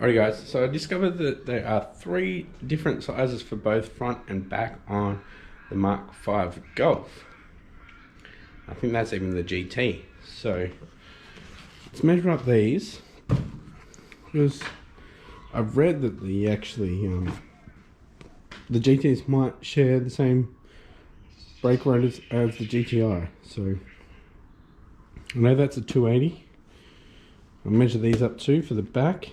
Alright guys, so I discovered that there are 3 different sizes for both front and back on the Mk5 Golf. I think that's even the GT. So let's measure up these, because I've read that the GTs might share the same brake rotors as the GTI. So I know that's a 280. I'll measure these up too for the back,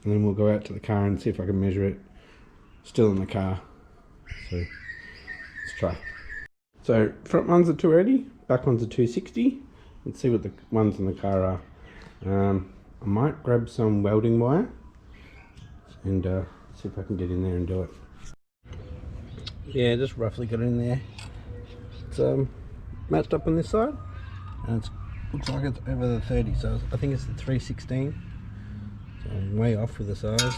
and then we'll go out to the car and see if I can measure it still in the car. So let's try. So front one's a 280, back one's a 260. Let's see what the ones in the car are. I might grab some welding wire and see if I can get in there and do it. Yeah, just roughly got in there. It's matched up on this side, and it looks like it's over the 30, so I think it's the 316. So I'm way off with the size.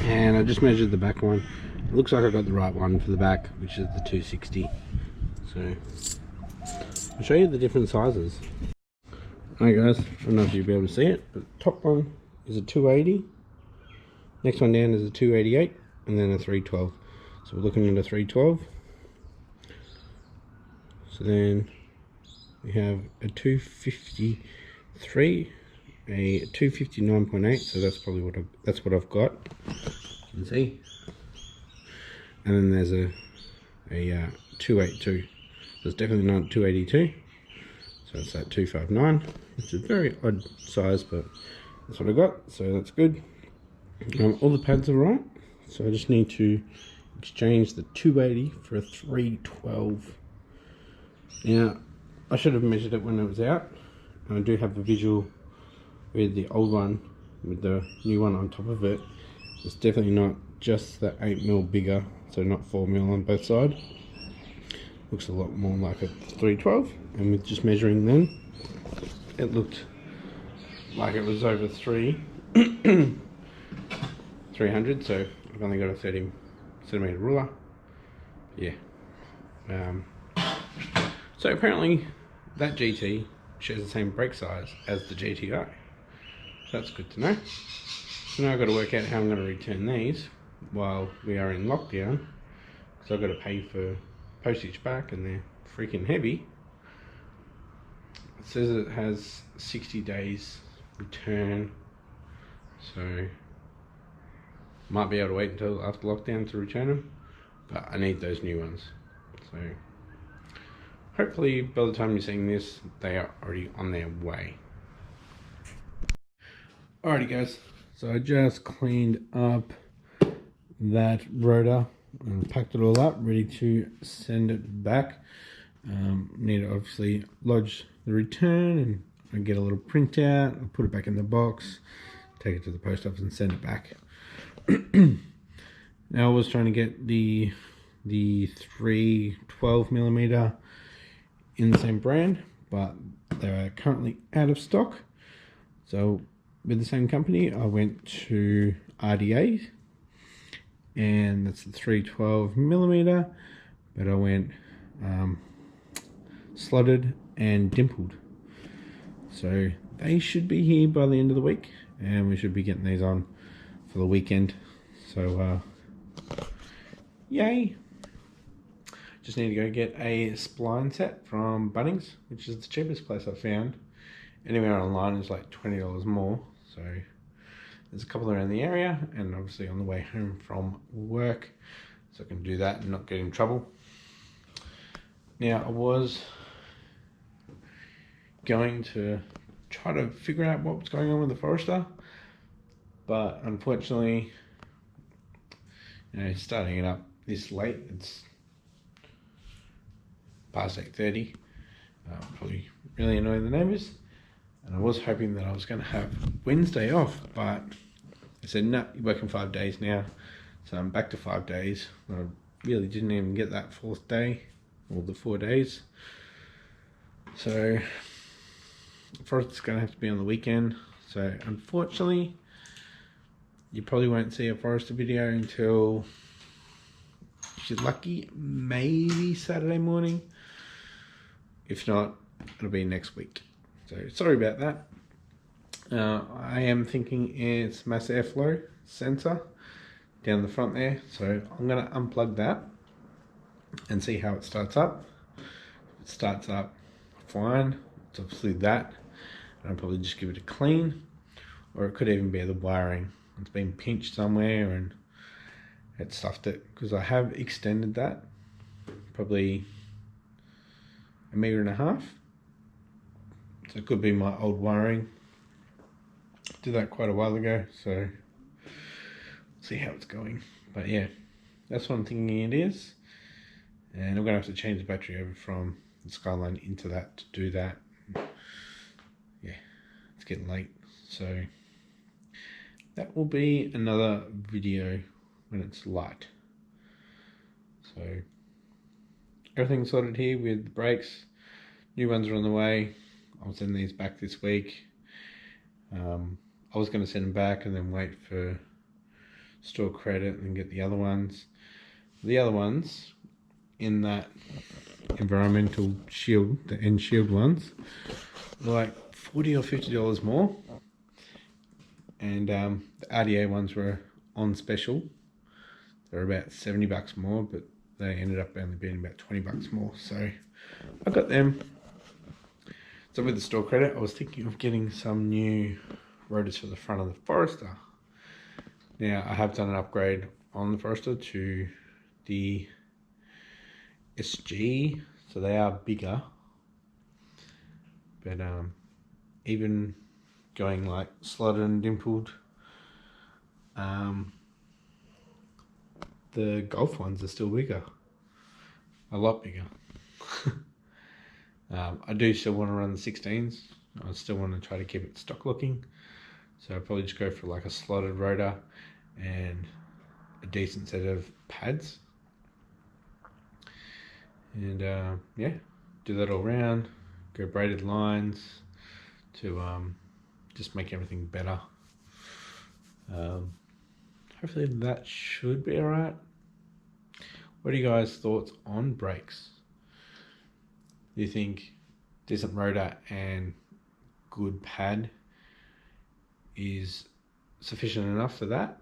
And I just measured the back one. It looks like I got the right one for the back, which is the 260. So I'll show you the different sizes. Alright guys, I don't know if you'll be able to see it, but the top one is a 280. Next one down is a 288, and then a 312. So we're looking at a 312. So then we have a 253, a 259.8. So that's probably what I've got. You can see. And then there's a 282. So it's definitely not 282. So it's that 259. It's a very odd size, but that's what I got. So that's good. All the pads are right. So I just need to exchange the 280 for a 312. Now, I should have measured it when it was out. I do have a visual with the old one, with the new one on top of it. It's definitely not just the 8mm bigger, so not 4mm on both sides. Looks a lot more like a 312, and with just measuring then, it looked like it was over 300, so I've only got a 30cm ruler. Yeah. So apparently that GT shares the same brake size as the GTI. So that's good to know. So now I've got to work out how I'm going to return these while we are in lockdown. So I've got to pay for postage back, and they're freaking heavy. It says it has 60 days return. So might be able to wait until after lockdown to return them. But I need those new ones. So hopefully by the time you're seeing this, they are already on their way. Alrighty guys, so I just cleaned up that rotor and packed it all up, ready to send it back. Need to obviously lodge the return and get a little printout. I'll put it back in the box, take it to the post office and send it back. Now I was trying to get the 312mm in the same brand, but they're currently out of stock. So with the same company, I went to RDA, and that's the 312mm, but I went slotted and dimpled. So they should be here by the end of the week, and we should be getting these on for the weekend. So yay. Just need to go get a spline set from Bunnings, which is the cheapest place I've found. Anywhere online is like $20 more. So there's a couple around the area, and obviously on the way home from work, so I can do that and not get in trouble. Now I was going to try to figure out what was going on with the Forester, but unfortunately, starting it up this late, it's past 8:30, probably really annoy the neighbours, and I was hoping that I was going to have Wednesday off, but I said no, you're working 5 days now, so I'm back to 5 days. I really didn't even get that 4th day, or the 4 days, so first it's going to have to be on the weekend. So unfortunately, you probably won't see a Forester video until, if you're lucky, maybe Saturday morning. If not, it'll be next week. So sorry about that. I am thinking it's mass airflow sensor down the front there, so I'm going to unplug that and see how it starts up. If it starts up fine, it's obviously that, and I'll probably just give it a clean, or it could even be the wiring. It's been pinched somewhere and it stuffed it, because I have extended that probably 1.5 meters, so it could be my old wiring. Did that quite a while ago, so see how it's going. But yeah, that's what I'm thinking it is, and I'm gonna have to change the battery over from the Skyline into that to do that. Yeah, it's getting late, so that will be another video when it's light. So everything's sorted here with the brakes. New ones are on the way. I'll send these back this week. I was going to send them back and then wait for store credit and get the other ones. The other ones in that environmental shield, the end shield ones, were like $40 or $50 more. And the RDA ones were on special. They're about $70 more, but they ended up only being about $20 more. So I got them. So with the store credit, I was thinking of getting some new rotors for the front of the Forester. Now I have done an upgrade on the Forester to the SG, so they are bigger. But even going like slotted and dimpled, the Golf ones are still bigger, a lot bigger. I do still want to run the 16s. I still want to try to keep it stock looking, so I'll probably just go for like a slotted rotor and a decent set of pads, and yeah, do that all round, go braided lines to just make everything better. Hopefully that should be alright. What are you guys' thoughts on brakes? Do you think decent rotor and good pad is sufficient enough for that?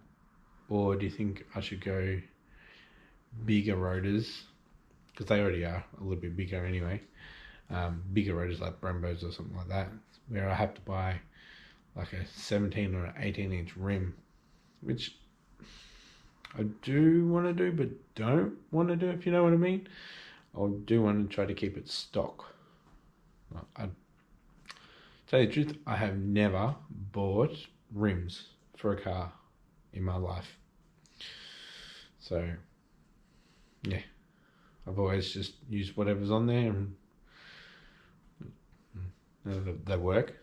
Or do you think I should go bigger rotors? Because they already are a little bit bigger anyway. Bigger rotors like Brembos or something like that, where I have to buy like a 17 or an 18-inch rim, which I do want to do but don't want to do, if you know what I mean. I do want to try to keep it stock. I tell you the truth, I have never bought rims for a car in my life. So yeah, I've always just used whatever's on there, and they work.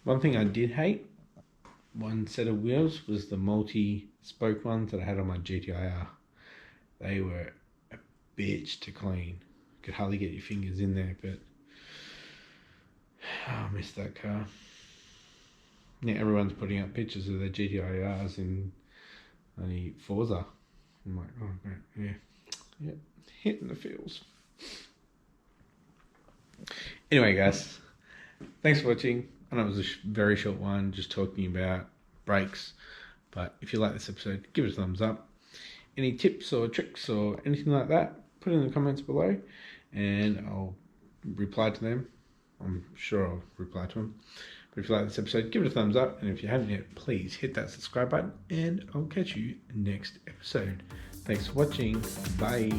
One thing I did hate, one set of wheels, was the multi-spoke ones that I had on my GTIR. They were a bitch to clean. You could hardly get your fingers in there, but I miss that car. Yeah, everyone's putting up pictures of their GTIRs in only Forza. I'm like, oh, okay, yeah, hitting the feels. Anyway, guys, thanks for watching. I know it was a very short one, just talking about brakes, but if you like this episode, give it a thumbs up. Any tips or tricks or anything like that, put it in the comments below and I'll reply to them. I'm sure I'll reply to them. But if you like this episode, give it a thumbs up, and if you haven't yet, please hit that subscribe button, and I'll catch you next episode. Thanks for watching. Bye.